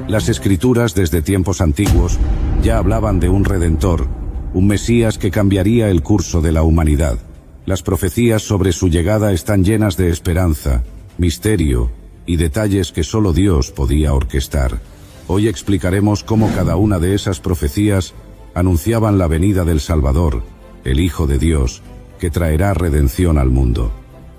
Las Escrituras, desde tiempos antiguos, ya hablaban de un Redentor, un Mesías que cambiaría el curso de la humanidad. Las profecías sobre su llegada están llenas de esperanza, misterio y detalles que solo Dios podía orquestar. Hoy explicaremos cómo cada una de esas profecías anunciaban la venida del Salvador, el Hijo de Dios, que traerá redención al mundo.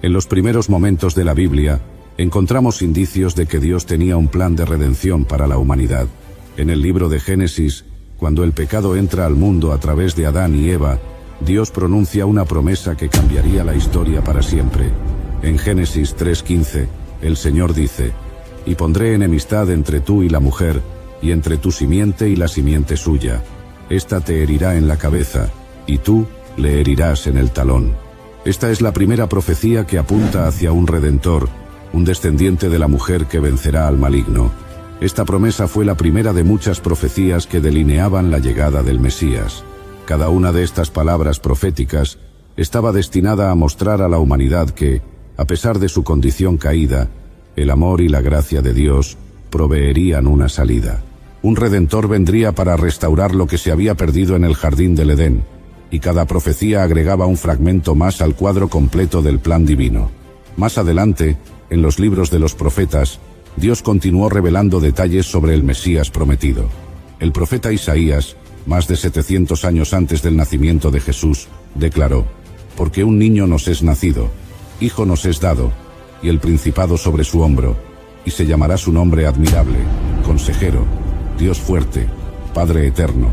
En los primeros momentos de la Biblia, encontramos indicios de que Dios tenía un plan de redención para la humanidad. En el libro de Génesis, cuando el pecado entra al mundo a través de Adán y Eva, Dios pronuncia una promesa que cambiaría la historia para siempre. En Génesis 3:15, el Señor dice: «Y pondré enemistad entre tú y la mujer, y entre tu simiente y la simiente suya. Esta te herirá en la cabeza, y tú le herirás en el talón». Esta es la primera profecía que apunta hacia un Redentor, un descendiente de la mujer que vencerá al maligno. Esta promesa fue la primera de muchas profecías que delineaban la llegada del Mesías. Cada una de estas palabras proféticas estaba destinada a mostrar a la humanidad que, a pesar de su condición caída, el amor y la gracia de Dios proveerían una salida. Un Redentor vendría para restaurar lo que se había perdido en el jardín del Edén, y cada profecía agregaba un fragmento más al cuadro completo del plan divino. Más adelante, en los libros de los profetas, Dios continuó revelando detalles sobre el Mesías prometido. El profeta Isaías, más de 700 años antes del nacimiento de Jesús, declaró: «Porque un niño nos es nacido, hijo nos es dado, y el principado sobre su hombro, y se llamará su nombre admirable, consejero, Dios fuerte, Padre eterno,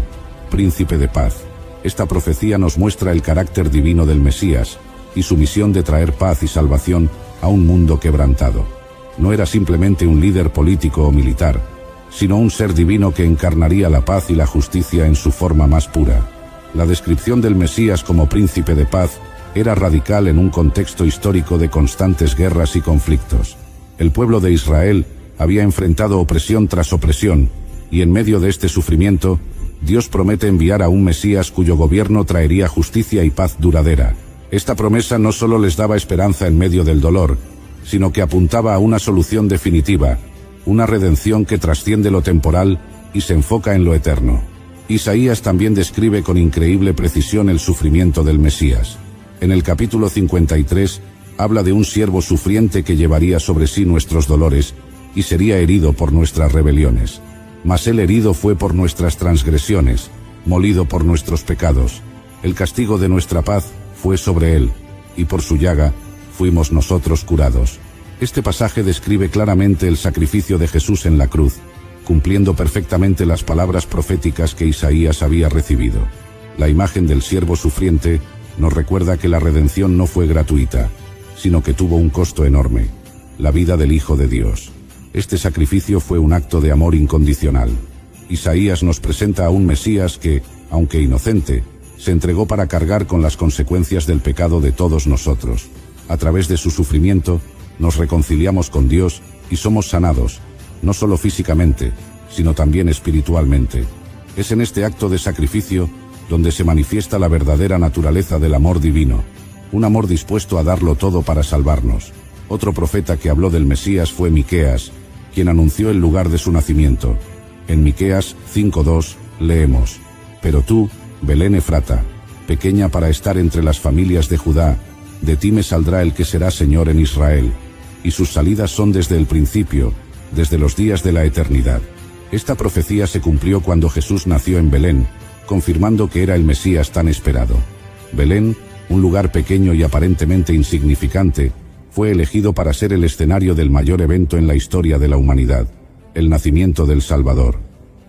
príncipe de paz». Esta profecía nos muestra el carácter divino del Mesías y su misión de traer paz y salvación a un mundo quebrantado. No era simplemente un líder político o militar, sino un ser divino que encarnaría la paz y la justicia en su forma más pura. La descripción del Mesías como príncipe de paz era radical en un contexto histórico de constantes guerras y conflictos. El pueblo de Israel había enfrentado opresión tras opresión, y en medio de este sufrimiento, Dios promete enviar a un Mesías cuyo gobierno traería justicia y paz duradera. Esta promesa no solo les daba esperanza en medio del dolor, sino que apuntaba a una solución definitiva, una redención que trasciende lo temporal y se enfoca en lo eterno. Isaías también describe con increíble precisión el sufrimiento del Mesías. En el capítulo 53, habla de un siervo sufriente que llevaría sobre sí nuestros dolores y sería herido por nuestras rebeliones. Mas él herido fue por nuestras transgresiones, molido por nuestros pecados. El castigo de nuestra paz fue sobre él, y por su llaga fuimos nosotros curados. Este pasaje describe claramente el sacrificio de Jesús en la cruz, cumpliendo perfectamente las palabras proféticas que Isaías había recibido. La imagen del siervo sufriente nos recuerda que la redención no fue gratuita, sino que tuvo un costo enorme: la vida del Hijo de Dios. Este sacrificio fue un acto de amor incondicional. Isaías nos presenta a un Mesías que, aunque inocente, se entregó para cargar con las consecuencias del pecado de todos nosotros. A través de su sufrimiento, nos reconciliamos con Dios y somos sanados, no solo físicamente, sino también espiritualmente. Es en este acto de sacrificio donde se manifiesta la verdadera naturaleza del amor divino, un amor dispuesto a darlo todo para salvarnos. Otro profeta que habló del Mesías fue Miqueas, quien anunció el lugar de su nacimiento. En Miqueas 5:2 leemos: «Pero tú, Belén Efrata, pequeña para estar entre las familias de Judá, de ti me saldrá el que será Señor en Israel, y sus salidas son desde el principio, desde los días de la eternidad». Esta profecía se cumplió cuando Jesús nació en Belén, confirmando que era el Mesías tan esperado. Belén, un lugar pequeño y aparentemente insignificante, fue elegido para ser el escenario del mayor evento en la historia de la humanidad, el nacimiento del Salvador.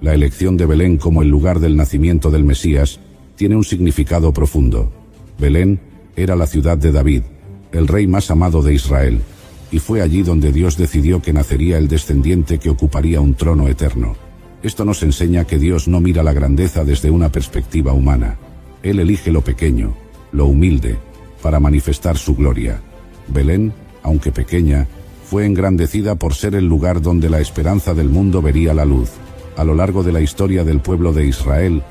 La elección de Belén como el lugar del nacimiento del Mesías tiene un significado profundo. Belén era la ciudad de David, el rey más amado de Israel, y fue allí donde Dios decidió que nacería el descendiente que ocuparía un trono eterno. Esto nos enseña que Dios no mira la grandeza desde una perspectiva humana. Él elige lo pequeño, lo humilde, para manifestar su gloria. Belén, aunque pequeña, fue engrandecida por ser el lugar donde la esperanza del mundo vería la luz. A lo largo de la historia del pueblo de Israel,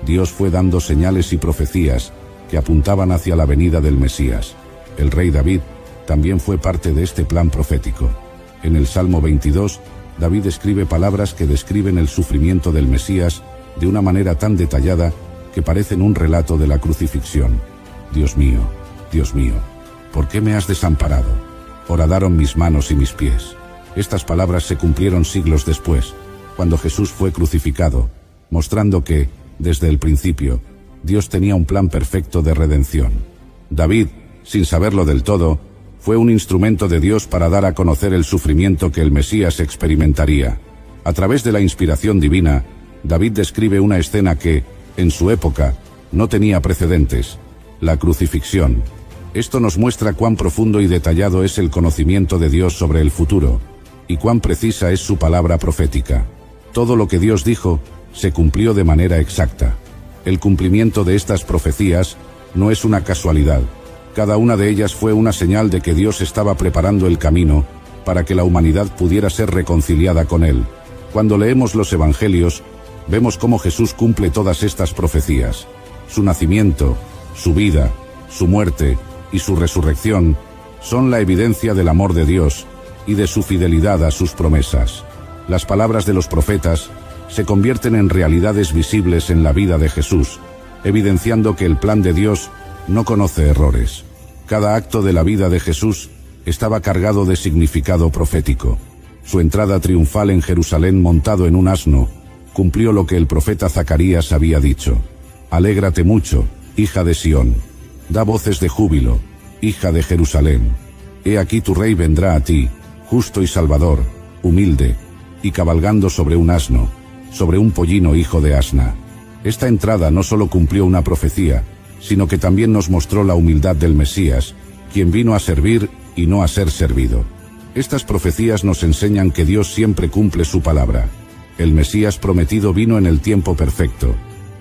Dios fue dando señales y profecías que apuntaban hacia la venida del Mesías. El rey David también fue parte de este plan profético. En el Salmo 22, David escribe palabras que describen el sufrimiento del Mesías de una manera tan detallada que parecen un relato de la crucifixión. Dios mío, ¿por qué me has desamparado? Horadaron mis manos y mis pies. Estas palabras se cumplieron siglos después, cuando Jesús fue crucificado, mostrando que, desde el principio, Dios tenía un plan perfecto de redención. David, sin saberlo del todo, fue un instrumento de Dios para dar a conocer el sufrimiento que el Mesías experimentaría. A través de la inspiración divina, David describe una escena que, en su época, no tenía precedentes: la crucifixión. Esto nos muestra cuán profundo y detallado es el conocimiento de Dios sobre el futuro, y cuán precisa es su palabra profética. Todo lo que Dios dijo se cumplió de manera exacta. El cumplimiento de estas profecías no es una casualidad. Cada una de ellas fue una señal de que Dios estaba preparando el camino para que la humanidad pudiera ser reconciliada con Él. Cuando leemos los Evangelios, vemos cómo Jesús cumple todas estas profecías. Su nacimiento, su vida, su muerte y su resurrección son la evidencia del amor de Dios y de su fidelidad a sus promesas. Las palabras de los profetas se convierten en realidades visibles en la vida de Jesús, evidenciando que el plan de Dios no conoce errores. Cada acto de la vida de Jesús estaba cargado de significado profético. Su entrada triunfal en Jerusalén montado en un asno cumplió lo que el profeta Zacarías había dicho: «Alégrate mucho, hija de Sión. Da voces de júbilo, hija de Jerusalén. He aquí tu rey vendrá a ti, justo y salvador, humilde, y cabalgando sobre un asno, sobre un pollino hijo de asna». Esta entrada no solo cumplió una profecía, sino que también nos mostró la humildad del Mesías, quien vino a servir y no a ser servido. Estas profecías nos enseñan que Dios siempre cumple su palabra. El Mesías prometido vino en el tiempo perfecto,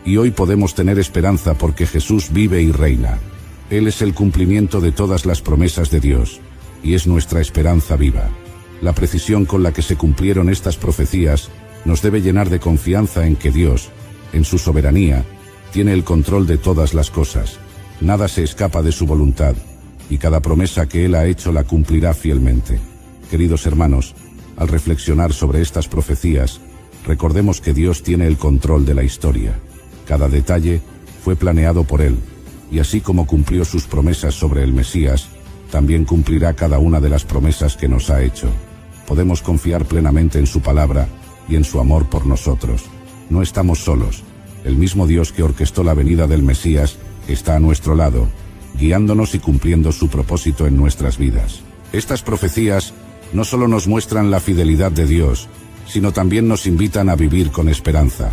y hoy podemos tener esperanza porque Jesús vive y reina. Él es el cumplimiento de todas las promesas de Dios, y es nuestra esperanza viva. La precisión con la que se cumplieron estas profecías nos debe llenar de confianza en que Dios, en su soberanía, tiene el control de todas las cosas. Nada se escapa de su voluntad, y cada promesa que Él ha hecho la cumplirá fielmente. Queridos hermanos, al reflexionar sobre estas profecías, recordemos que Dios tiene el control de la historia. Cada detalle fue planeado por Él, y así como cumplió sus promesas sobre el Mesías, también cumplirá cada una de las promesas que nos ha hecho. Podemos confiar plenamente en su palabra y en su amor por nosotros. No estamos solos. El mismo Dios que orquestó la venida del Mesías está a nuestro lado, guiándonos y cumpliendo su propósito en nuestras vidas. Estas profecías no solo nos muestran la fidelidad de Dios, sino también nos invitan a vivir con esperanza.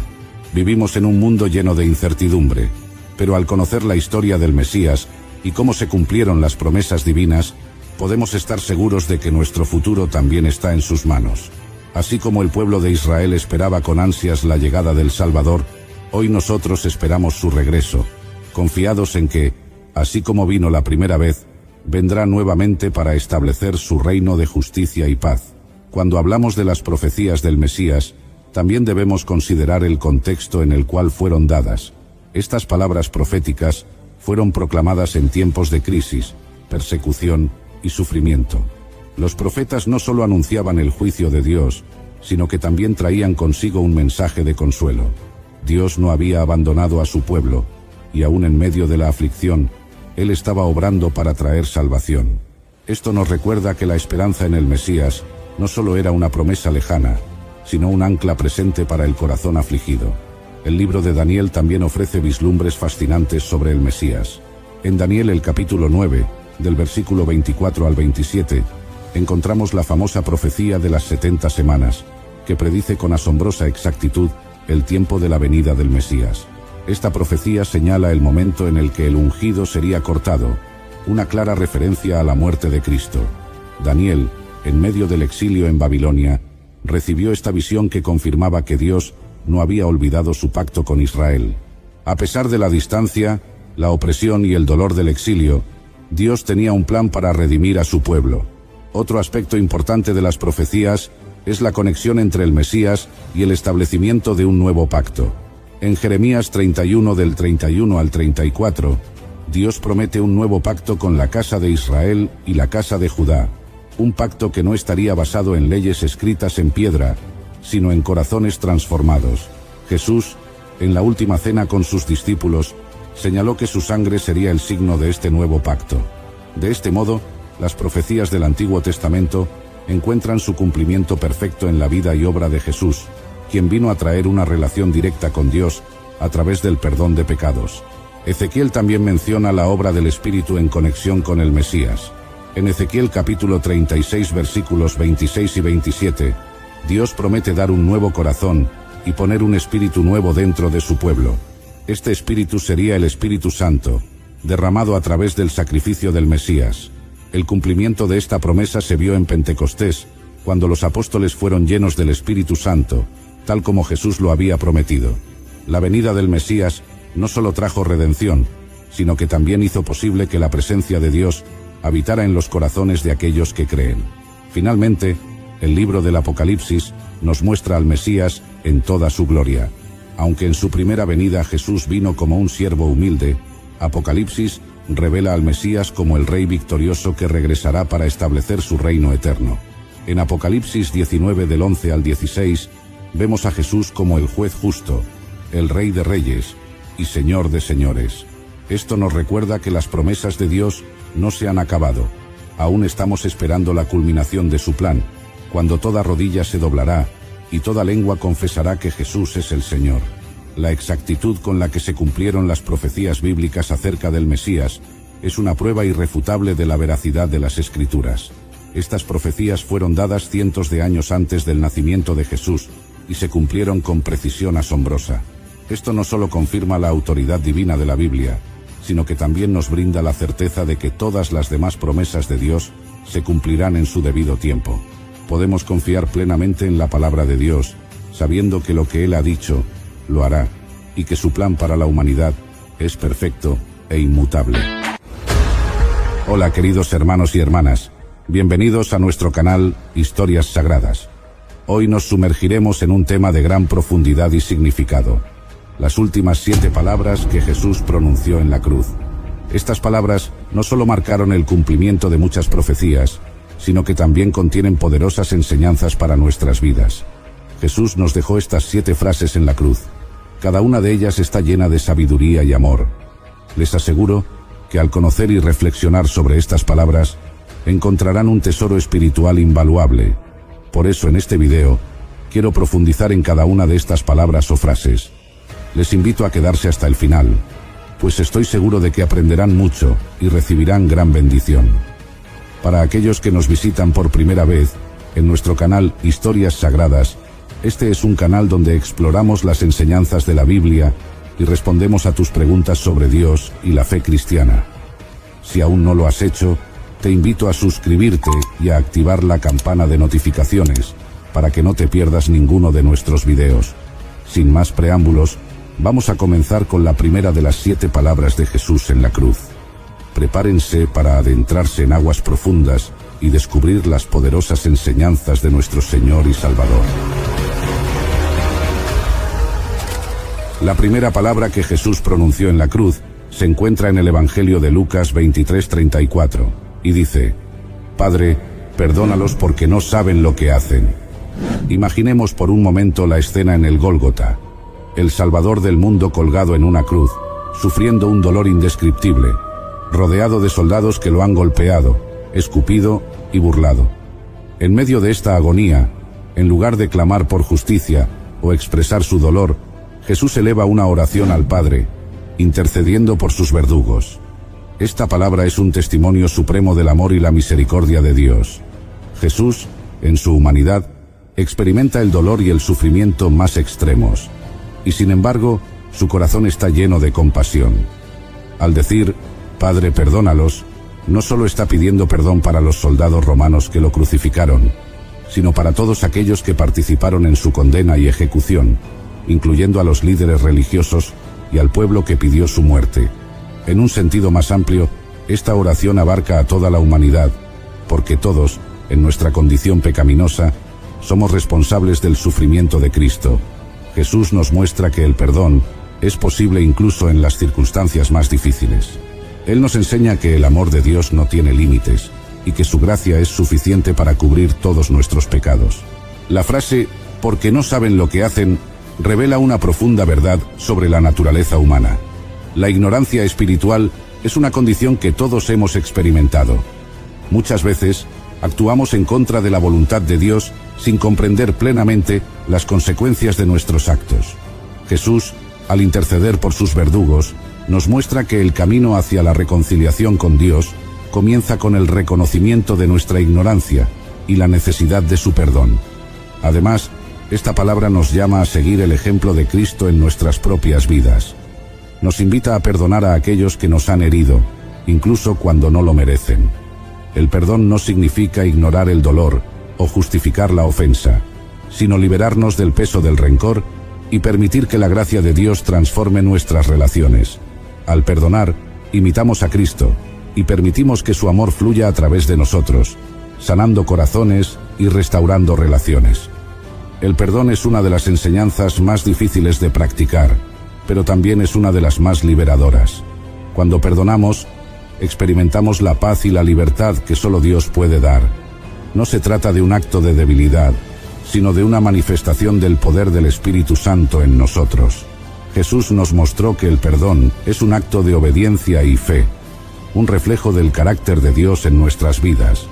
Vivimos en un mundo lleno de incertidumbre, pero al conocer la historia del Mesías y cómo se cumplieron las promesas divinas, podemos estar seguros de que nuestro futuro también está en sus manos. Así como el pueblo de Israel esperaba con ansias la llegada del Salvador, hoy nosotros esperamos su regreso, confiados en que, así como vino la primera vez, vendrá nuevamente para establecer su reino de justicia y paz. Cuando hablamos de las profecías del Mesías, también debemos considerar el contexto en el cual fueron dadas. Estas palabras proféticas fueron proclamadas en tiempos de crisis, persecución y sufrimiento. Los profetas no solo anunciaban el juicio de Dios, sino que también traían consigo un mensaje de consuelo. Dios no había abandonado a su pueblo, y aún en medio de la aflicción, Él estaba obrando para traer salvación. Esto nos recuerda que la esperanza en el Mesías no solo era una promesa lejana, sino un ancla presente para el corazón afligido. El libro de Daniel también ofrece vislumbres fascinantes sobre el Mesías. En Daniel el capítulo 9, del versículo 24 al 27, encontramos la famosa profecía de las 70 semanas, que predice con asombrosa exactitud el tiempo de la venida del Mesías. Esta profecía señala el momento en el que el ungido sería cortado, una clara referencia a la muerte de Cristo. Daniel, en medio del exilio en Babilonia, recibió esta visión que confirmaba que Dios no había olvidado su pacto con Israel. A pesar de la distancia, la opresión y el dolor del exilio, Dios tenía un plan para redimir a su pueblo. Otro aspecto importante de las profecías es la conexión entre el Mesías y el establecimiento de un nuevo pacto. En Jeremías 31 del 31 al 34, Dios promete un nuevo pacto con la casa de Israel y la casa de Judá. un pacto que no estaría basado en leyes escritas en piedra, sino en corazones transformados. Jesús, en la última cena con sus discípulos, señaló que su sangre sería el signo de este nuevo pacto. De este modo, las profecías del Antiguo Testamento encuentran su cumplimiento perfecto en la vida y obra de Jesús, quien vino a traer una relación directa con Dios a través del perdón de pecados. Ezequiel también menciona la obra del Espíritu en conexión con el Mesías. En Ezequiel capítulo 36 versículos 26 y 27, Dios promete dar un nuevo corazón y poner un espíritu nuevo dentro de su pueblo. Este espíritu sería el Espíritu Santo, derramado a través del sacrificio del Mesías. El cumplimiento de esta promesa se vio en Pentecostés, cuando los apóstoles fueron llenos del Espíritu Santo, tal como Jesús lo había prometido. La venida del Mesías no solo trajo redención, sino que también hizo posible que la presencia de Dios habitara en los corazones de aquellos que creen. Finalmente, el libro del Apocalipsis nos muestra al Mesías en toda su gloria. Aunque en su primera venida Jesús vino como un siervo humilde, Apocalipsis revela al Mesías como el Rey victorioso que regresará para establecer su reino eterno. En Apocalipsis 19 del 11 al 16, vemos a Jesús como el juez justo, el Rey de reyes y Señor de señores. Esto nos recuerda que las promesas de Dios no se han acabado. Aún estamos esperando la culminación de su plan, cuando toda rodilla se doblará y toda lengua confesará que Jesús es el Señor. La exactitud con la que se cumplieron las profecías bíblicas acerca del Mesías es una prueba irrefutable de la veracidad de las Escrituras. Estas profecías fueron dadas cientos de años antes del nacimiento de Jesús y se cumplieron con precisión asombrosa. Esto no solo confirma la autoridad divina de la Biblia, sino que también nos brinda la certeza de que todas las demás promesas de Dios se cumplirán en su debido tiempo. Podemos confiar plenamente en la palabra de Dios, sabiendo que lo que Él ha dicho, lo hará, y que su plan para la humanidad es perfecto e inmutable. Hola queridos hermanos y hermanas, bienvenidos a nuestro canal Historias Sagradas. Hoy nos sumergiremos en un tema de gran profundidad y significado: las últimas 7 palabras que Jesús pronunció en la cruz. Estas palabras no solo marcaron el cumplimiento de muchas profecías, sino que también contienen poderosas enseñanzas para nuestras vidas. Jesús nos dejó estas 7 frases en la cruz. Cada una de ellas está llena de sabiduría y amor. Les aseguro que al conocer y reflexionar sobre estas palabras, encontrarán un tesoro espiritual invaluable. Por eso en este video, quiero profundizar en cada una de estas palabras o frases. Les invito a quedarse hasta el final, pues estoy seguro de que aprenderán mucho y recibirán gran bendición. Para aquellos que nos visitan por primera vez, en nuestro canal Historias Sagradas, este es un canal donde exploramos las enseñanzas de la Biblia y respondemos a tus preguntas sobre Dios y la fe cristiana. Si aún no lo has hecho, te invito a suscribirte y a activar la campana de notificaciones para que no te pierdas ninguno de nuestros videos. Sin más preámbulos, vamos a comenzar con la primera de las 7 palabras de Jesús en la cruz. Prepárense para adentrarse en aguas profundas y descubrir las poderosas enseñanzas de nuestro Señor y Salvador. La primera palabra que Jesús pronunció en la cruz se encuentra en el Evangelio de Lucas 23:34 y dice: Padre, perdónalos porque no saben lo que hacen. Imaginemos por un momento la escena en el Gólgota, el Salvador del mundo colgado en una cruz, sufriendo un dolor indescriptible, rodeado de soldados que lo han golpeado, escupido y burlado. En medio de esta agonía, en lugar de clamar por justicia o expresar su dolor, Jesús eleva una oración al Padre, intercediendo por sus verdugos. Esta palabra es un testimonio supremo del amor y la misericordia de Dios. Jesús, en su humanidad, experimenta el dolor y el sufrimiento más extremos, y sin embargo, su corazón está lleno de compasión. Al decir: Padre, perdónalos, no solo está pidiendo perdón para los soldados romanos que lo crucificaron, sino para todos aquellos que participaron en su condena y ejecución, incluyendo a los líderes religiosos y al pueblo que pidió su muerte. En un sentido más amplio, esta oración abarca a toda la humanidad, porque todos, en nuestra condición pecaminosa, somos responsables del sufrimiento de Cristo. Jesús nos muestra que el perdón es posible incluso en las circunstancias más difíciles. Él nos enseña que el amor de Dios no tiene límites, y que su gracia es suficiente para cubrir todos nuestros pecados. La frase «porque no saben lo que hacen» revela una profunda verdad sobre la naturaleza humana. La ignorancia espiritual es una condición que todos hemos experimentado. Muchas veces actuamos en contra de la voluntad de Dios sin comprender plenamente las consecuencias de nuestros actos. Jesús, al interceder por sus verdugos, nos muestra que el camino hacia la reconciliación con Dios comienza con el reconocimiento de nuestra ignorancia y la necesidad de su perdón. Además, esta palabra nos llama a seguir el ejemplo de Cristo en nuestras propias vidas. Nos invita a perdonar a aquellos que nos han herido, incluso cuando no lo merecen. El perdón no significa ignorar el dolor o justificar la ofensa, sino liberarnos del peso del rencor y permitir que la gracia de Dios transforme nuestras relaciones. Al perdonar, imitamos a Cristo y permitimos que su amor fluya a través de nosotros, sanando corazones y restaurando relaciones. El perdón es una de las enseñanzas más difíciles de practicar, pero también es una de las más liberadoras. Cuando perdonamos, experimentamos la paz y la libertad que solo Dios puede dar. No se trata de un acto de debilidad, sino de una manifestación del poder del Espíritu Santo en nosotros. Jesús nos mostró que el perdón es un acto de obediencia y fe, un reflejo del carácter de Dios en nuestras vidas.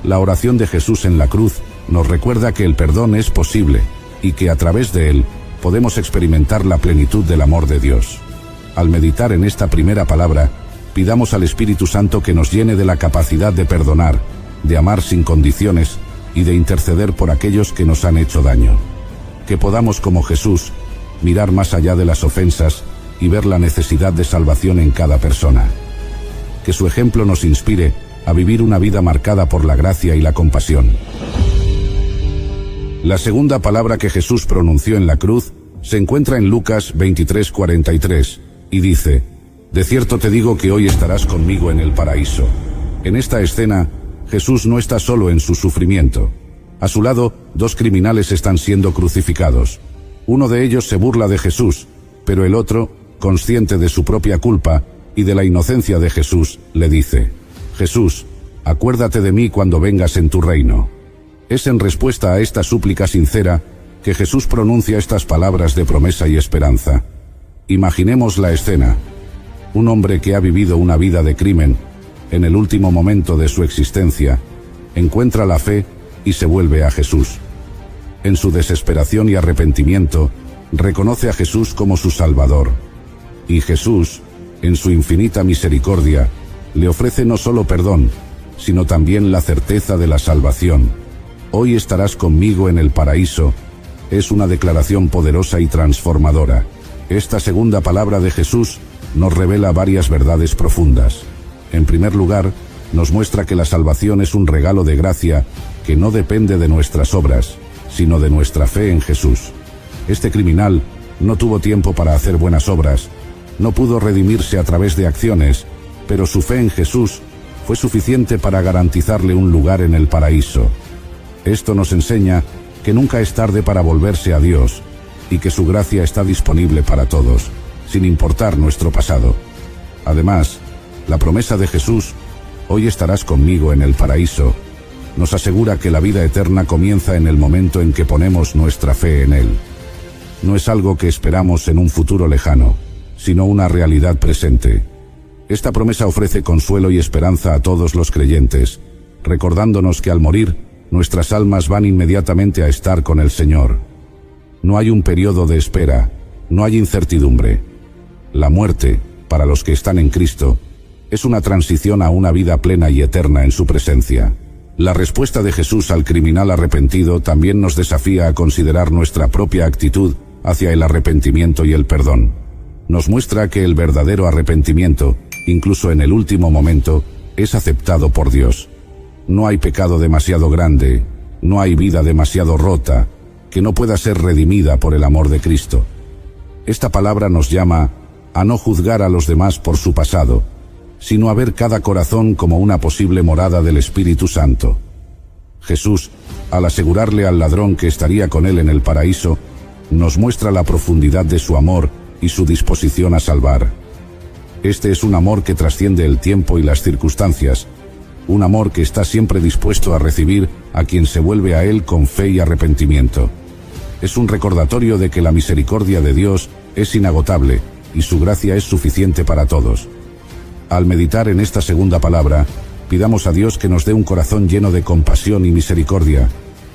La oración de Jesús en la cruz nos recuerda que el perdón es posible y que a través de él podemos experimentar la plenitud del amor de Dios. Al meditar en esta primera palabra, pidamos al Espíritu Santo que nos llene de la capacidad de perdonar, de amar sin condiciones y de interceder por aquellos que nos han hecho daño. Que podamos, como Jesús, mirar más allá de las ofensas y ver la necesidad de salvación en cada persona. Que su ejemplo nos inspire a vivir una vida marcada por la gracia y la compasión. La segunda palabra que Jesús pronunció en la cruz se encuentra en Lucas 23:43 y dice: «De cierto te digo que hoy estarás conmigo en el paraíso». En esta escena, Jesús no está solo en su sufrimiento. A su lado, dos criminales están siendo crucificados. Uno de ellos se burla de Jesús, pero el otro, consciente de su propia culpa y de la inocencia de Jesús, le dice: «Jesús, acuérdate de mí cuando vengas en tu reino». Es en respuesta a esta súplica sincera que Jesús pronuncia estas palabras de promesa y esperanza. Imaginemos la escena. Un hombre que ha vivido una vida de crimen, en el último momento de su existencia, encuentra la fe y se vuelve a Jesús. En su desesperación y arrepentimiento, reconoce a Jesús como su Salvador. Y Jesús, en su infinita misericordia, le ofrece no solo perdón, sino también la certeza de la salvación. «Hoy estarás conmigo en el paraíso» es una declaración poderosa y transformadora. Esta segunda palabra de Jesús nos revela varias verdades profundas. En primer lugar, nos muestra que la salvación es un regalo de gracia que no depende de nuestras obras, sino de nuestra fe en Jesús. Este criminal no tuvo tiempo para hacer buenas obras, no pudo redimirse a través de acciones, pero su fe en Jesús fue suficiente para garantizarle un lugar en el paraíso. Esto nos enseña que nunca es tarde para volverse a Dios y que su gracia está disponible para todos, sin importar nuestro pasado. Además, la promesa de Jesús, «Hoy estarás conmigo en el paraíso», nos asegura que la vida eterna comienza en el momento en que ponemos nuestra fe en Él. No es algo que esperamos en un futuro lejano, sino una realidad presente. Esta promesa ofrece consuelo y esperanza a todos los creyentes, recordándonos que al morir, nuestras almas van inmediatamente a estar con el Señor. No hay un periodo de espera, no hay incertidumbre. La muerte, para los que están en Cristo, es una transición a una vida plena y eterna en su presencia. La respuesta de Jesús al criminal arrepentido también nos desafía a considerar nuestra propia actitud hacia el arrepentimiento y el perdón. Nos muestra que el verdadero arrepentimiento, incluso en el último momento, es aceptado por Dios. No hay pecado demasiado grande, no hay vida demasiado rota, que no pueda ser redimida por el amor de Cristo. Esta palabra nos llama a no juzgar a los demás por su pasado, sino a ver cada corazón como una posible morada del Espíritu Santo. Jesús, al asegurarle al ladrón que estaría con él en el paraíso, nos muestra la profundidad de su amor y su disposición a salvar. Este es un amor que trasciende el tiempo y las circunstancias, un amor que está siempre dispuesto a recibir a quien se vuelve a Él con fe y arrepentimiento. Es un recordatorio de que la misericordia de Dios es inagotable y su gracia es suficiente para todos. Al meditar en esta segunda palabra, pidamos a Dios que nos dé un corazón lleno de compasión y misericordia,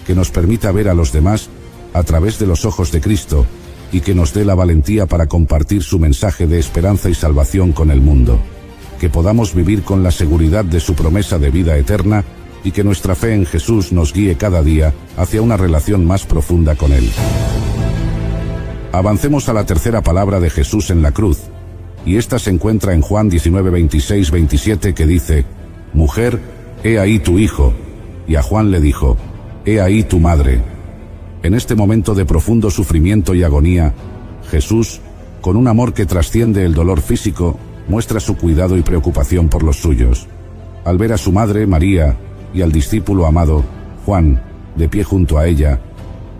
que nos permita ver a los demás a través de los ojos de Cristo y que nos dé la valentía para compartir su mensaje de esperanza y salvación con el mundo. Que podamos vivir con la seguridad de su promesa de vida eterna y que nuestra fe en Jesús nos guíe cada día hacia una relación más profunda con Él. Avancemos a la tercera palabra de Jesús en la cruz, y esta se encuentra en Juan 19, 26, 27, que dice: «Mujer, he ahí tu hijo», y a Juan le dijo: «He ahí tu madre». En este momento de profundo sufrimiento y agonía, Jesús, con un amor que trasciende el dolor físico, muestra su cuidado y preocupación por los suyos. Al ver a su madre, María, y al discípulo amado, Juan, de pie junto a ella,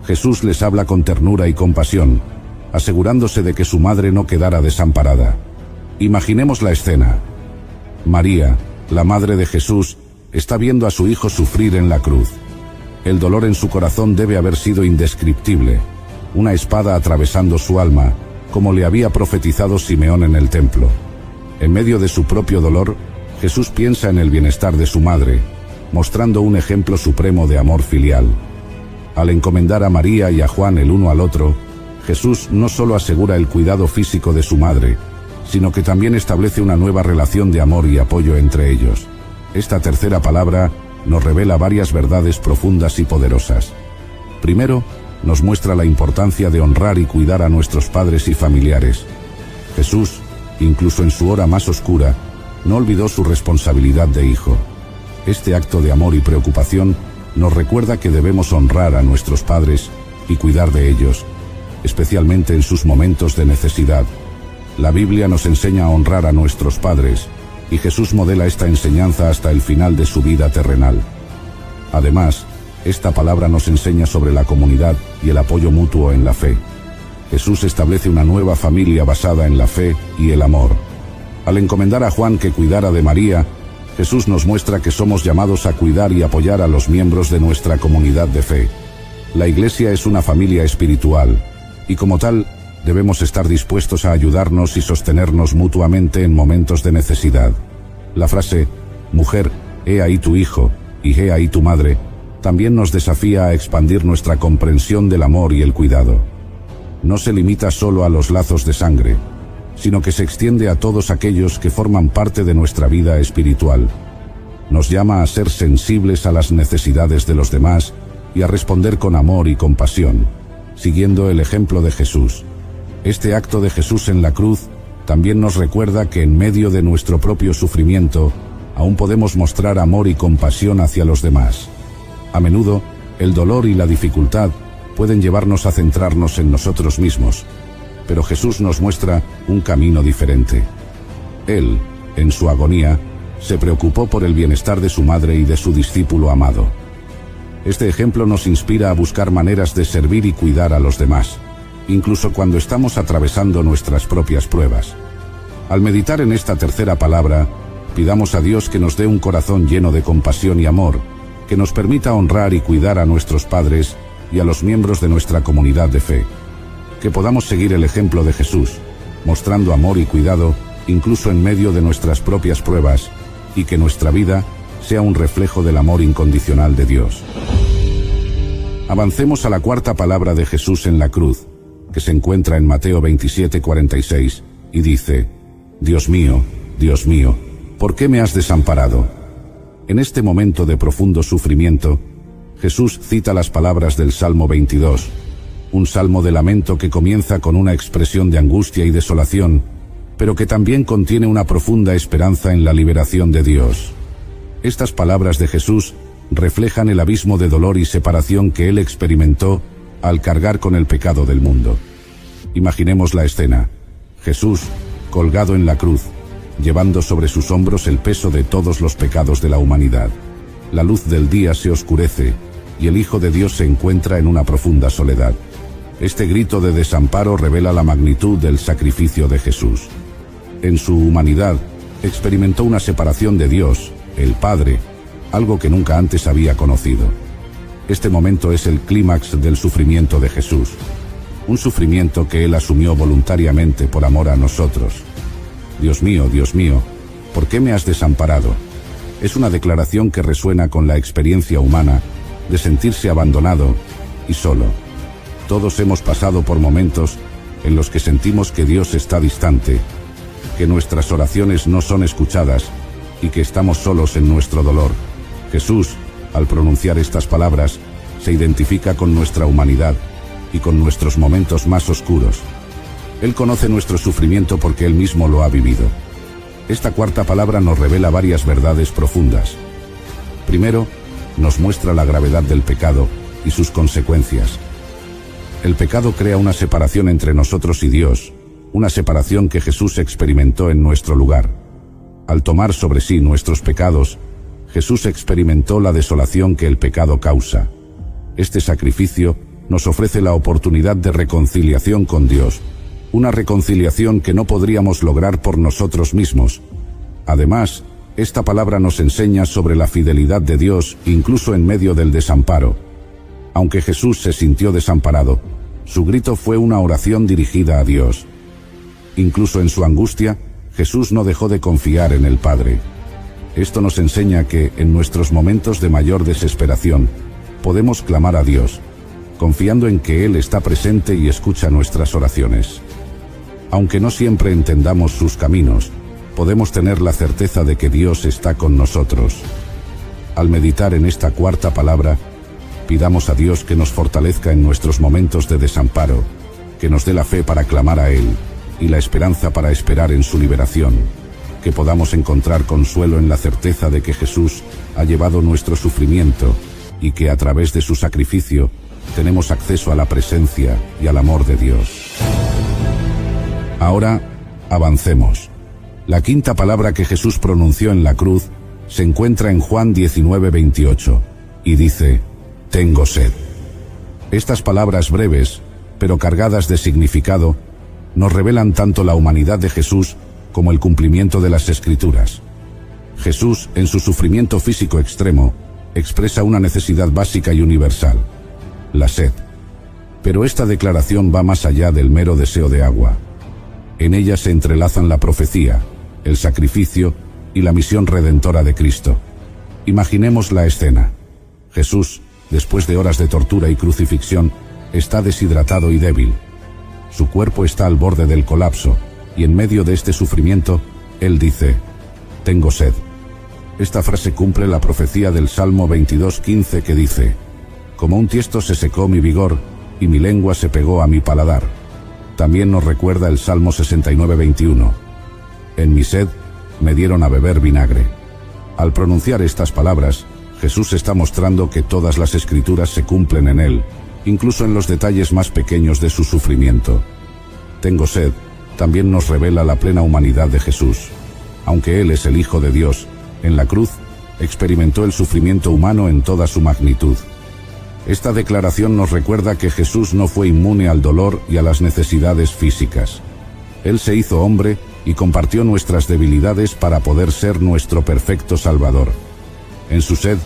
Jesús les habla con ternura y compasión, asegurándose de que su madre no quedara desamparada. Imaginemos la escena. María, la madre de Jesús, está viendo a su hijo sufrir en la cruz. El dolor en su corazón debe haber sido indescriptible, una espada atravesando su alma, como le había profetizado Simeón en el templo. En medio de su propio dolor, Jesús piensa en el bienestar de su madre, mostrando un ejemplo supremo de amor filial. Al encomendar a María y a Juan el uno al otro, Jesús no solo asegura el cuidado físico de su madre, sino que también establece una nueva relación de amor y apoyo entre ellos. Esta tercera palabra nos revela varias verdades profundas y poderosas. Primero, nos muestra la importancia de honrar y cuidar a nuestros padres y familiares. Jesús, incluso en su hora más oscura, no olvidó su responsabilidad de hijo. Este acto de amor y preocupación nos recuerda que debemos honrar a nuestros padres y cuidar de ellos, especialmente en sus momentos de necesidad. La Biblia nos enseña a honrar a nuestros padres, y Jesús modela esta enseñanza hasta el final de su vida terrenal. Además, esta palabra nos enseña sobre la comunidad y el apoyo mutuo en la fe. Jesús establece una nueva familia basada en la fe y el amor. Al encomendar a Juan que cuidara de María, Jesús nos muestra que somos llamados a cuidar y apoyar a los miembros de nuestra comunidad de fe. La Iglesia es una familia espiritual, y como tal, debemos estar dispuestos a ayudarnos y sostenernos mutuamente en momentos de necesidad. La frase, «Mujer, he ahí tu hijo» y «he ahí tu madre», también nos desafía a expandir nuestra comprensión del amor y el cuidado. No se limita solo a los lazos de sangre, sino que se extiende a todos aquellos que forman parte de nuestra vida espiritual. Nos llama a ser sensibles a las necesidades de los demás y a responder con amor y compasión, siguiendo el ejemplo de Jesús. Este acto de Jesús en la cruz también nos recuerda que en medio de nuestro propio sufrimiento, aún podemos mostrar amor y compasión hacia los demás. A menudo, el dolor y la dificultad pueden llevarnos a centrarnos en nosotros mismos, pero Jesús nos muestra un camino diferente. Él, en su agonía, se preocupó por el bienestar de su madre y de su discípulo amado. Este ejemplo nos inspira a buscar maneras de servir y cuidar a los demás, incluso cuando estamos atravesando nuestras propias pruebas. Al meditar en esta tercera palabra, pidamos a Dios que nos dé un corazón lleno de compasión y amor, que nos permita honrar y cuidar a nuestros padres y a los miembros de nuestra comunidad de fe. Que podamos seguir el ejemplo de Jesús, mostrando amor y cuidado incluso en medio de nuestras propias pruebas, y que nuestra vida sea un reflejo del amor incondicional de Dios. Avancemos a la cuarta palabra de Jesús en la cruz, que se encuentra en Mateo 27:46, y dice: Dios mío, ¿por qué me has desamparado? En este momento de profundo sufrimiento, Jesús cita las palabras del Salmo 22, un salmo de lamento que comienza con una expresión de angustia y desolación, pero que también contiene una profunda esperanza en la liberación de Dios. Estas palabras de Jesús reflejan el abismo de dolor y separación que él experimentó al cargar con el pecado del mundo. Imaginemos la escena: Jesús, colgado en la cruz, llevando sobre sus hombros el peso de todos los pecados de la humanidad. La luz del día se oscurece, y el Hijo de Dios se encuentra en una profunda soledad. Este grito de desamparo revela la magnitud del sacrificio de Jesús. En su humanidad, experimentó una separación de Dios, el Padre, algo que nunca antes había conocido. Este momento es el clímax del sufrimiento de Jesús, un sufrimiento que Él asumió voluntariamente por amor a nosotros. Dios mío, ¿por qué me has desamparado? Es una declaración que resuena con la experiencia humana de sentirse abandonado y solo. Todos hemos pasado por momentos en los que sentimos que Dios está distante, que nuestras oraciones no son escuchadas y que estamos solos en nuestro dolor. Jesús, al pronunciar estas palabras, se identifica con nuestra humanidad y con nuestros momentos más oscuros. Él conoce nuestro sufrimiento porque Él mismo lo ha vivido. Esta cuarta palabra nos revela varias verdades profundas. Primero, nos muestra la gravedad del pecado y sus consecuencias. El pecado crea una separación entre nosotros y Dios, una separación que Jesús experimentó en nuestro lugar. Al tomar sobre sí nuestros pecados, Jesús experimentó la desolación que el pecado causa. Este sacrificio nos ofrece la oportunidad de reconciliación con Dios, una reconciliación que no podríamos lograr por nosotros mismos. Además, esta palabra nos enseña sobre la fidelidad de Dios incluso en medio del desamparo. Aunque Jesús se sintió desamparado, su grito fue una oración dirigida a Dios. Incluso en su angustia, Jesús no dejó de confiar en el Padre. Esto nos enseña que, en nuestros momentos de mayor desesperación, podemos clamar a Dios, confiando en que Él está presente y escucha nuestras oraciones. Aunque no siempre entendamos sus caminos, podemos tener la certeza de que Dios está con nosotros. Al meditar en esta cuarta palabra, pidamos a Dios que nos fortalezca en nuestros momentos de desamparo, que nos dé la fe para clamar a Él y la esperanza para esperar en su liberación, que podamos encontrar consuelo en la certeza de que Jesús ha llevado nuestro sufrimiento y que a través de su sacrificio tenemos acceso a la presencia y al amor de Dios. Ahora, avancemos. La quinta palabra que Jesús pronunció en la cruz se encuentra en Juan 19:28 y dice: «Tengo sed». Estas palabras breves, pero cargadas de significado, nos revelan tanto la humanidad de Jesús como el cumplimiento de las Escrituras. Jesús, en su sufrimiento físico extremo, expresa una necesidad básica y universal: la sed. Pero esta declaración va más allá del mero deseo de agua. En ella se entrelazan la profecía, el sacrificio y la misión redentora de Cristo. Imaginemos la escena. Jesús, después de horas de tortura y crucifixión, está deshidratado y débil. Su cuerpo está al borde del colapso, y en medio de este sufrimiento, Él dice: «Tengo sed». Esta frase cumple la profecía del Salmo 22:15 que dice: «Como un tiesto se secó mi vigor, y mi lengua se pegó a mi paladar». También nos recuerda el Salmo 69:21: «En mi sed me dieron a beber vinagre». Al pronunciar estas palabras, Jesús está mostrando que todas las Escrituras se cumplen en Él, incluso en los detalles más pequeños de su sufrimiento. «Tengo sed» también nos revela la plena humanidad de Jesús. Aunque Él es el Hijo de Dios, en la cruz experimentó el sufrimiento humano en toda su magnitud. Esta declaración nos recuerda que Jesús no fue inmune al dolor y a las necesidades físicas. Él se hizo hombre y compartió nuestras debilidades para poder ser nuestro perfecto Salvador. En su sed,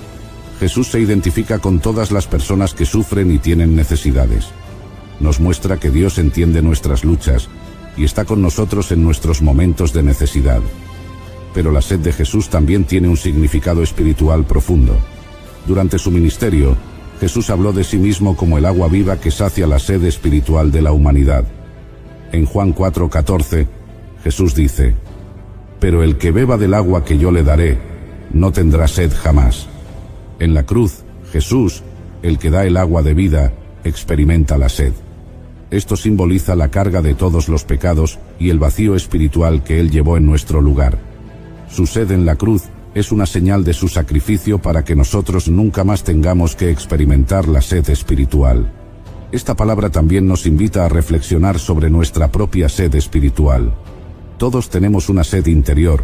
Jesús se identifica con todas las personas que sufren y tienen necesidades. Nos muestra que Dios entiende nuestras luchas y está con nosotros en nuestros momentos de necesidad. Pero la sed de Jesús también tiene un significado espiritual profundo. Durante su ministerio, Jesús habló de sí mismo como el agua viva que sacia la sed espiritual de la humanidad. En Juan 4:14, Jesús dice: «Pero el que beba del agua que yo le daré, no tendrá sed jamás». En la cruz, Jesús, el que da el agua de vida, experimenta la sed. Esto simboliza la carga de todos los pecados y el vacío espiritual que Él llevó en nuestro lugar. Su sed en la cruz es una señal de su sacrificio para que nosotros nunca más tengamos que experimentar la sed espiritual. Esta palabra también nos invita a reflexionar sobre nuestra propia sed espiritual. Todos tenemos una sed interior,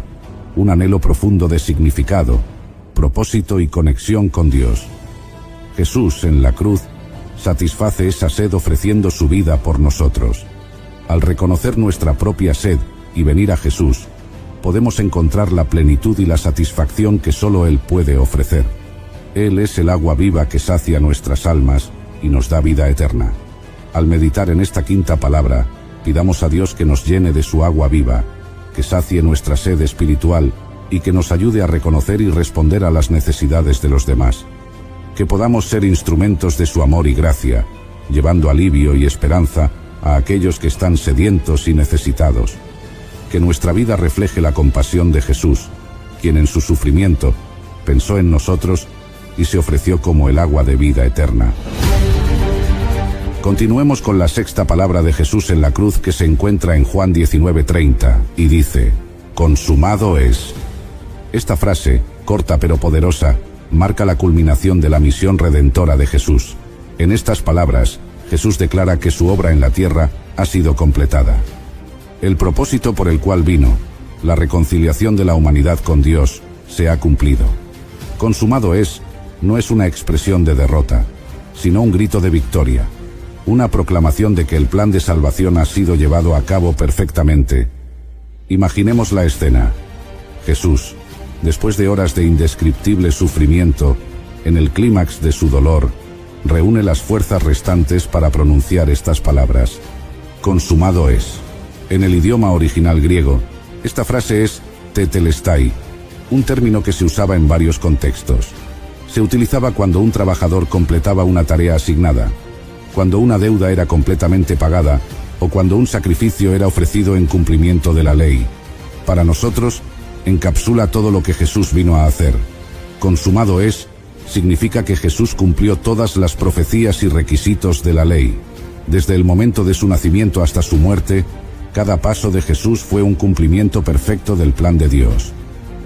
un anhelo profundo de significado, propósito y conexión con Dios. Jesús, en la cruz, satisface esa sed ofreciendo su vida por nosotros. Al reconocer nuestra propia sed y venir a Jesús, podemos encontrar la plenitud y la satisfacción que solo Él puede ofrecer. Él es el agua viva que sacia nuestras almas y nos da vida eterna. Al meditar en esta quinta palabra, pidamos a Dios que nos llene de su agua viva, que sacie nuestra sed espiritual y que nos ayude a reconocer y responder a las necesidades de los demás. Que podamos ser instrumentos de su amor y gracia, llevando alivio y esperanza a aquellos que están sedientos y necesitados. Que nuestra vida refleje la compasión de Jesús, quien en su sufrimiento pensó en nosotros y se ofreció como el agua de vida eterna. Continuemos con la sexta palabra de Jesús en la cruz, que se encuentra en Juan 19:30, y dice: «Consumado es». Esta frase, corta pero poderosa, marca la culminación de la misión redentora de Jesús. En estas palabras, Jesús declara que su obra en la tierra ha sido completada. El propósito por el cual vino, la reconciliación de la humanidad con Dios, se ha cumplido. Consumado es, no es una expresión de derrota, sino un grito de victoria, una proclamación de que el plan de salvación ha sido llevado a cabo perfectamente. Imaginemos la escena. Jesús, después de horas de indescriptible sufrimiento, en el clímax de su dolor, reúne las fuerzas restantes para pronunciar estas palabras: «Consumado es». En el idioma original griego, esta frase es tetelestai, un término que se usaba en varios contextos. Se utilizaba cuando un trabajador completaba una tarea asignada, cuando una deuda era completamente pagada o cuando un sacrificio era ofrecido en cumplimiento de la ley. Para nosotros, encapsula todo lo que Jesús vino a hacer. Consumado es significa que Jesús cumplió todas las profecías y requisitos de la ley. Desde el momento de su nacimiento hasta su muerte, cada paso de Jesús fue un cumplimiento perfecto del plan de Dios.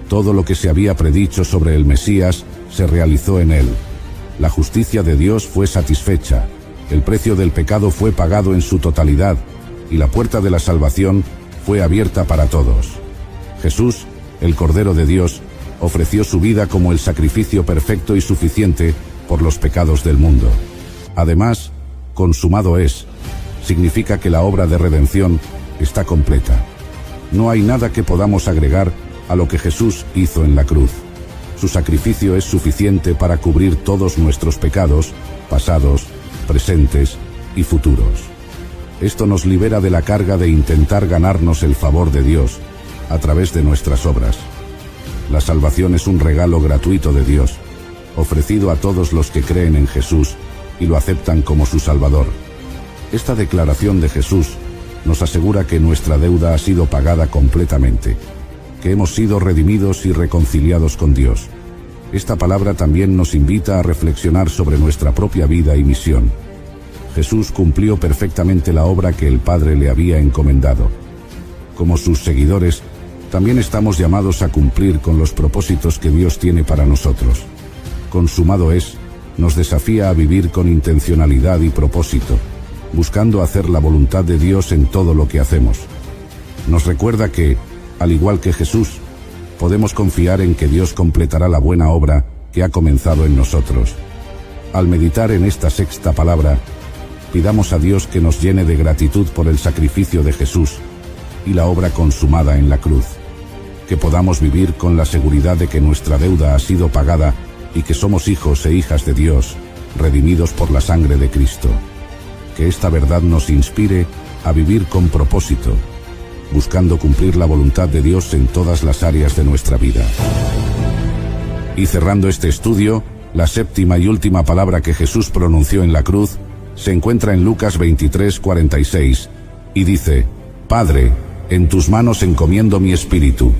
Todo lo que se había predicho sobre el Mesías se realizó en él. La justicia de Dios fue satisfecha, el precio del pecado fue pagado en su totalidad y la puerta de la salvación fue abierta para todos. Jesús, el Cordero de Dios, ofreció su vida como el sacrificio perfecto y suficiente por los pecados del mundo. Además, consumado es, significa que la obra de redención está completa. No hay nada que podamos agregar a lo que Jesús hizo en la cruz. Su sacrificio es suficiente para cubrir todos nuestros pecados, pasados, presentes y futuros. Esto nos libera de la carga de intentar ganarnos el favor de Dios a través de nuestras obras. La salvación es un regalo gratuito de Dios, ofrecido a todos los que creen en Jesús y lo aceptan como su Salvador. Esta declaración de Jesús nos asegura que nuestra deuda ha sido pagada completamente, que hemos sido redimidos y reconciliados con Dios. Esta palabra también nos invita a reflexionar sobre nuestra propia vida y misión. Jesús cumplió perfectamente la obra que el Padre le había encomendado. Como sus seguidores, también estamos llamados a cumplir con los propósitos que Dios tiene para nosotros. Consumado es, nos desafía a vivir con intencionalidad y propósito, buscando hacer la voluntad de Dios en todo lo que hacemos. Nos recuerda que, al igual que Jesús, podemos confiar en que Dios completará la buena obra que ha comenzado en nosotros. Al meditar en esta sexta palabra, pidamos a Dios que nos llene de gratitud por el sacrificio de Jesús y la obra consumada en la cruz. Que podamos vivir con la seguridad de que nuestra deuda ha sido pagada y que somos hijos e hijas de Dios, redimidos por la sangre de Cristo. Que esta verdad nos inspire a vivir con propósito, buscando cumplir la voluntad de Dios en todas las áreas de nuestra vida. Y cerrando este estudio, la séptima y última palabra que Jesús pronunció en la cruz se encuentra en Lucas 23:46 y dice: «Padre, en tus manos encomiendo mi espíritu».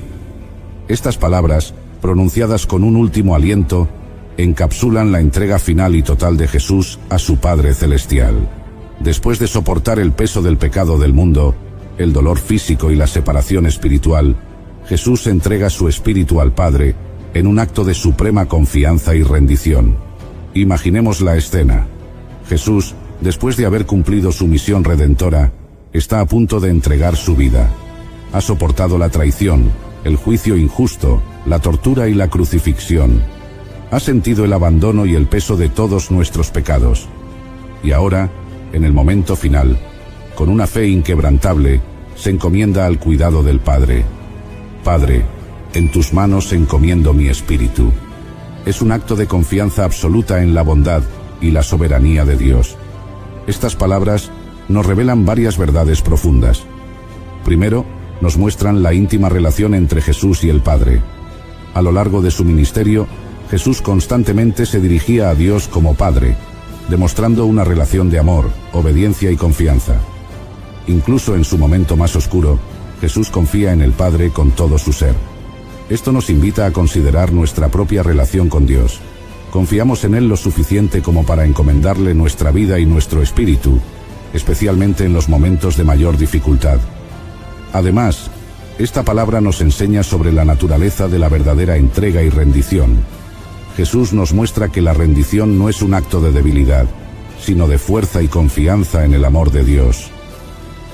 Estas palabras, pronunciadas con un último aliento, encapsulan la entrega final y total de Jesús a su Padre Celestial. Después de soportar el peso del pecado del mundo, el dolor físico y la separación espiritual, Jesús entrega su espíritu al Padre en un acto de suprema confianza y rendición. Imaginemos la escena. Jesús, después de haber cumplido su misión redentora, está a punto de entregar su vida. Ha soportado la traición, el juicio injusto, la tortura y la crucifixión. Ha sentido el abandono y el peso de todos nuestros pecados. Y ahora, en el momento final, con una fe inquebrantable, se encomienda al cuidado del Padre. Padre, en tus manos encomiendo mi espíritu. Es un acto de confianza absoluta en la bondad y la soberanía de Dios. Estas palabras nos revelan varias verdades profundas. Primero, nos muestran la íntima relación entre Jesús y el Padre. A lo largo de su ministerio, Jesús constantemente se dirigía a Dios como Padre, demostrando una relación de amor, obediencia y confianza. Incluso en su momento más oscuro, Jesús confía en el Padre con todo su ser. Esto nos invita a considerar nuestra propia relación con Dios. Confiamos en Él lo suficiente como para encomendarle nuestra vida y nuestro espíritu, especialmente en los momentos de mayor dificultad. Además, esta palabra nos enseña sobre la naturaleza de la verdadera entrega y rendición. Jesús nos muestra que la rendición no es un acto de debilidad, sino de fuerza y confianza en el amor de Dios.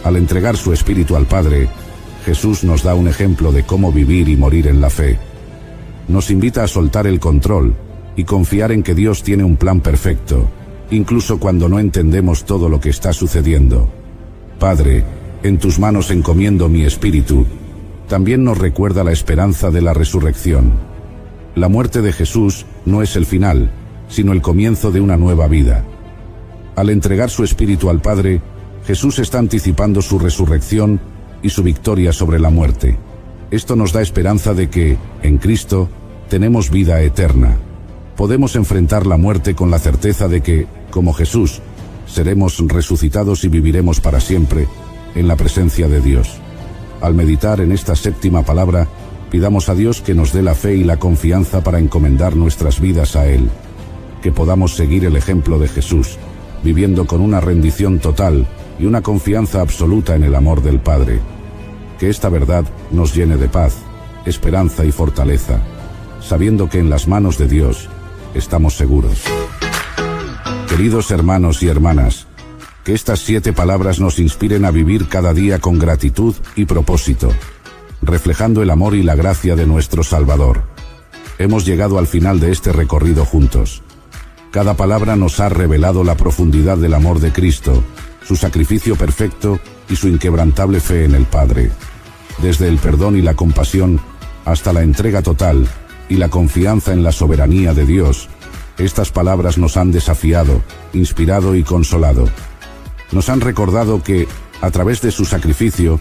Al entregar su espíritu al Padre, Jesús nos da un ejemplo de cómo vivir y morir en la fe. Nos invita a soltar el control y confiar en que Dios tiene un plan perfecto, incluso cuando no entendemos todo lo que está sucediendo. Padre, en tus manos encomiendo mi espíritu. También nos recuerda la esperanza de la resurrección. La muerte de Jesús no es el final, sino el comienzo de una nueva vida. Al entregar su espíritu al Padre, Jesús está anticipando su resurrección y su victoria sobre la muerte. Esto nos da esperanza de que, en Cristo, tenemos vida eterna. Podemos enfrentar la muerte con la certeza de que, como Jesús, seremos resucitados y viviremos para siempre en la presencia de Dios. Al meditar en esta séptima palabra, pidamos a Dios que nos dé la fe y la confianza para encomendar nuestras vidas a Él. Que podamos seguir el ejemplo de Jesús, viviendo con una rendición total y una confianza absoluta en el amor del Padre. Que esta verdad nos llene de paz, esperanza y fortaleza, sabiendo que en las manos de Dios estamos seguros. Queridos hermanos y hermanas, que estas 7 palabras nos inspiren a vivir cada día con gratitud y propósito, reflejando el amor y la gracia de nuestro Salvador. Hemos llegado al final de este recorrido juntos. Cada palabra nos ha revelado la profundidad del amor de Cristo, su sacrificio perfecto y su inquebrantable fe en el Padre. Desde el perdón y la compasión hasta la entrega total y la confianza en la soberanía de Dios, estas palabras nos han desafiado, inspirado y consolado. Nos han recordado que, a través de su sacrificio,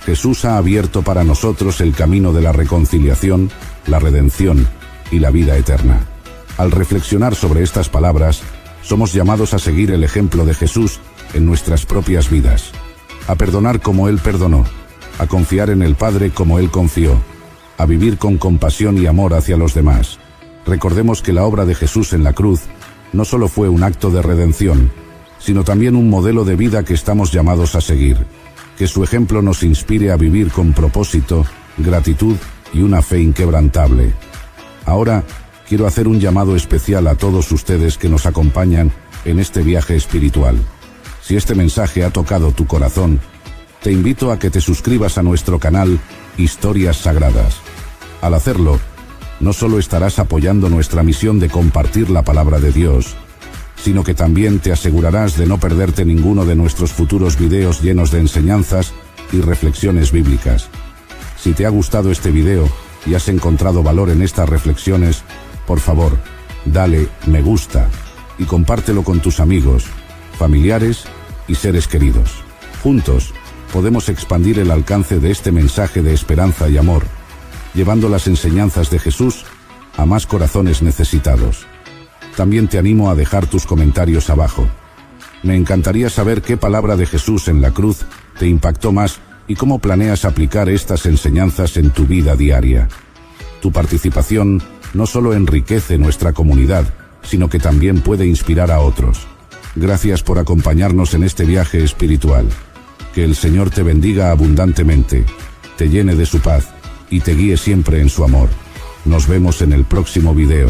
Jesús ha abierto para nosotros el camino de la reconciliación, la redención y la vida eterna. Al reflexionar sobre estas palabras, somos llamados a seguir el ejemplo de Jesús en nuestras propias vidas, a perdonar como Él perdonó, a confiar en el Padre como Él confió, a vivir con compasión y amor hacia los demás. Recordemos que la obra de Jesús en la cruz no solo fue un acto de redención, sino también un modelo de vida que estamos llamados a seguir. Que su ejemplo nos inspire a vivir con propósito, gratitud y una fe inquebrantable. Ahora, quiero hacer un llamado especial a todos ustedes que nos acompañan en este viaje espiritual. Si este mensaje ha tocado tu corazón, te invito a que te suscribas a nuestro canal Historias Sagradas. Al hacerlo, no solo estarás apoyando nuestra misión de compartir la palabra de Dios, sino que también te asegurarás de no perderte ninguno de nuestros futuros videos llenos de enseñanzas y reflexiones bíblicas. Si te ha gustado este video y has encontrado valor en estas reflexiones, por favor, dale me gusta y compártelo con tus amigos, familiares y seres queridos. Juntos, podemos expandir el alcance de este mensaje de esperanza y amor, llevando las enseñanzas de Jesús a más corazones necesitados. También te animo a dejar tus comentarios abajo. Me encantaría saber qué palabra de Jesús en la cruz te impactó más y cómo planeas aplicar estas enseñanzas en tu vida diaria. Tu participación no solo enriquece nuestra comunidad, sino que también puede inspirar a otros. Gracias por acompañarnos en este viaje espiritual. Que el Señor te bendiga abundantemente, te llene de su paz y te guíe siempre en su amor. Nos vemos en el próximo video.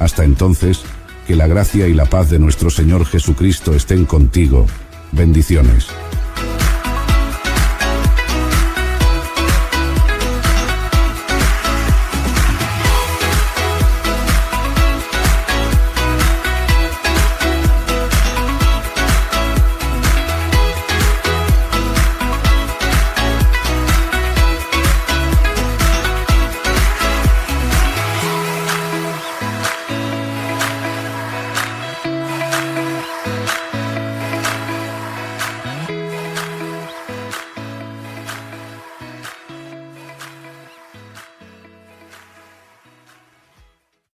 Hasta entonces, que la gracia y la paz de nuestro Señor Jesucristo estén contigo. Bendiciones.